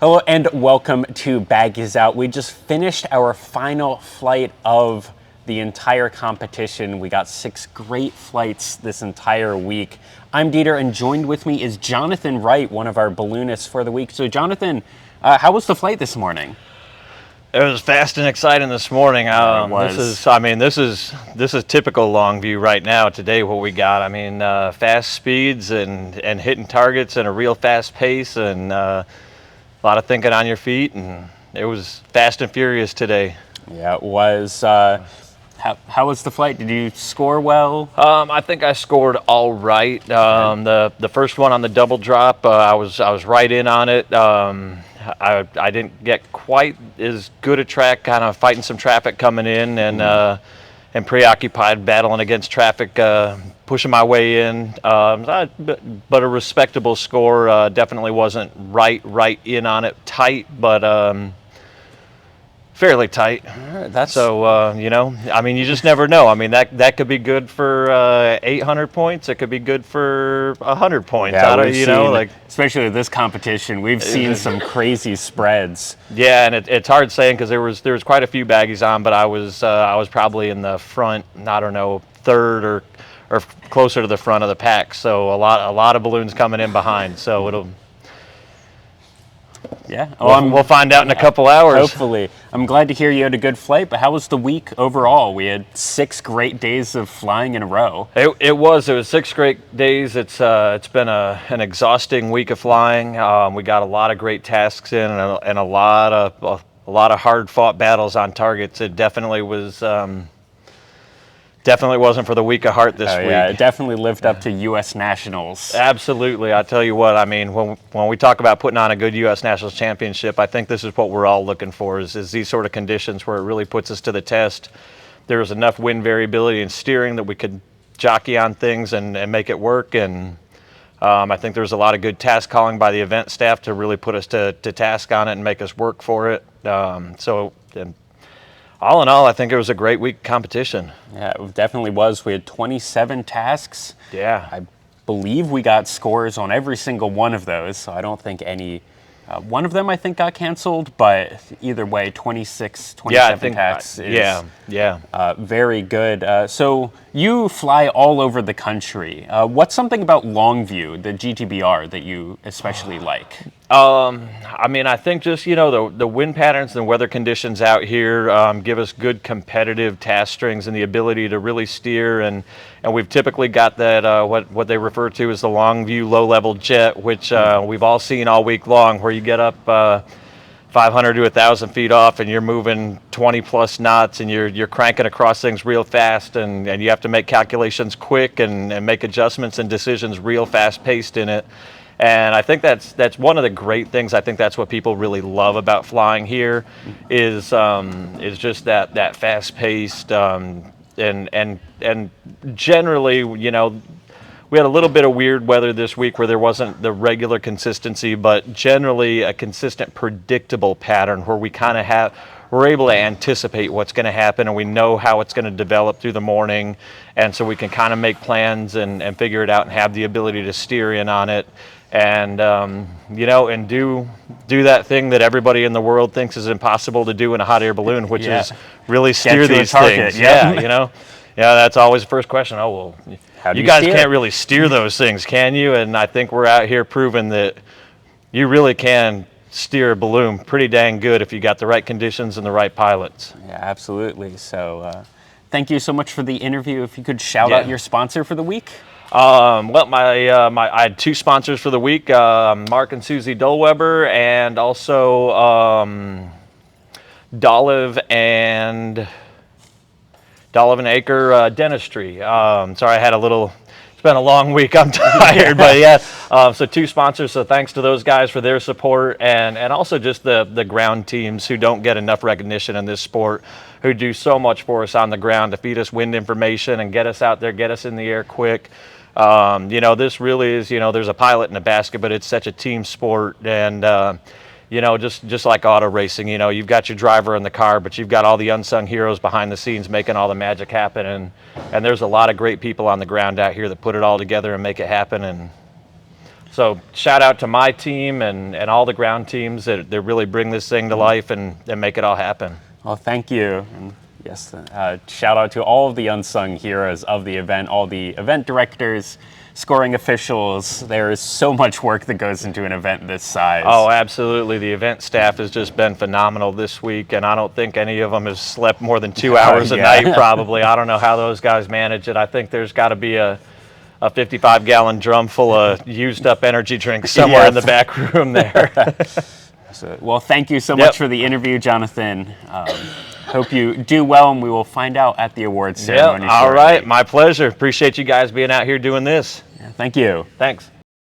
Hello and welcome to Baggies Out. We just finished our final flight of the entire competition. We got 6 great flights this entire week. I'm Dieter, and joined with me is Jonathan Wright, one of our balloonists for the week. So Jonathan, how was the flight this morning? It was fast and exciting this morning. This is typical Longview right now. Today, what we got, fast speeds and hitting targets and a real fast pace and a lot of thinking on your feet, and it was fast and furious today. Yeah, it was. How was the flight? Did you score well? I think I scored all right. The first one on the double drop, I was right in on it. I didn't get quite as good a track, kind of fighting some traffic coming in and preoccupied battling against traffic, pushing my way in. But a respectable score. Definitely wasn't right in on it, tight, but fairly tight. You just never know. That could be good for 800 points. It could be good for 100 points. Yeah, especially this competition, we've seen some crazy spreads. Yeah, and it's hard saying because there was quite a few baggies on, but I was probably in the front, third or closer to the front of the pack. So a lot of balloons coming in behind. So it'll. Yeah, we'll find out in a couple hours. Hopefully. I'm glad to hear you had a good flight, but how was the week overall? We had 6 great days of flying in a row. It was 6 great days. It's been an exhausting week of flying. We got a lot of great tasks in and a lot of hard fought battles on targets. It definitely was. Definitely wasn't for the weak of heart this week. Yeah, it definitely lived up to U.S. Nationals. Absolutely. I tell you what, when we talk about putting on a good U.S. Nationals championship, I think this is what we're all looking for, is these sort of conditions where it really puts us to the test. There was enough wind variability in steering that we could jockey on things and make it work. And I think there's a lot of good task calling by the event staff to really put us to task on it and make us work for it. All in all, I think it was a great week of competition. Yeah, it definitely was. We had 27 tasks. Yeah. I believe we got scores on every single one of those, so I don't think any one of them I think got canceled, but either way, 27 tasks is very good. So you fly all over the country. What's something about Longview, the GTBR, that you especially like? I think just, the wind patterns and weather conditions out here give us good competitive task strings and the ability to really steer. And we've typically got that, what they refer to as the Longview low-level jet, which we've all seen all week long, where you get up 500 to 1,000 feet off and you're moving 20-plus knots and you're cranking across things real fast, and you have to make calculations quick and make adjustments and decisions real fast-paced in it. And I think that's one of the great things. I think that's what people really love about flying here, is just that fast-paced and generally, we had a little bit of weird weather this week where there wasn't the regular consistency, but generally a consistent, predictable pattern where we're able to anticipate what's going to happen, and we know how it's going to develop through the morning, and so we can kind of make plans and figure it out and have the ability to steer in on it. And and do that thing that everybody in the world thinks is impossible to do in a hot air balloon, which is really steer these things. Yeah, that's always the first question. Oh, well, you guys can't really steer those things, can you? And I think we're out here proving that you really can steer a balloon pretty dang good if you got the right conditions and the right pilots. Yeah, absolutely. So thank you so much for the interview. If you could shout out your sponsor for the week. I had 2 sponsors for the week, Mark and Susie Dolweber, and also D'Olive and Acre Dentistry. Sorry, I had it's been a long week. I'm tired, but so 2 sponsors. So thanks to those guys for their support, and also just the ground teams who don't get enough recognition in this sport, who do so much for us on the ground to feed us wind information and get us out there, get us in the air quick. This really is, there's a pilot in a basket, but it's such a team sport. And, just like auto racing, you've got your driver in the car, but you've got all the unsung heroes behind the scenes making all the magic happen. And there's a lot of great people on the ground out here that put it all together and make it happen. And So shout out to my team and all the ground teams that really bring this thing to life and make it all happen. Well, thank you. And yes, shout out to all of the unsung heroes of the event, all the event directors, scoring officials. There is so much work that goes into an event this size. Oh, absolutely. The event staff has just been phenomenal this week, and I don't think any of them have slept more than 2 hours a night, probably. I don't know how those guys manage it. I think there's got to be a 55-gallon drum full of used-up energy drinks somewhere in the back room there. Well, thank you so much for the interview, Jonathan. Hope you do well, and we will find out at the awards ceremony. All right, my pleasure. Appreciate you guys being out here doing this. Yeah, thank you. Thanks.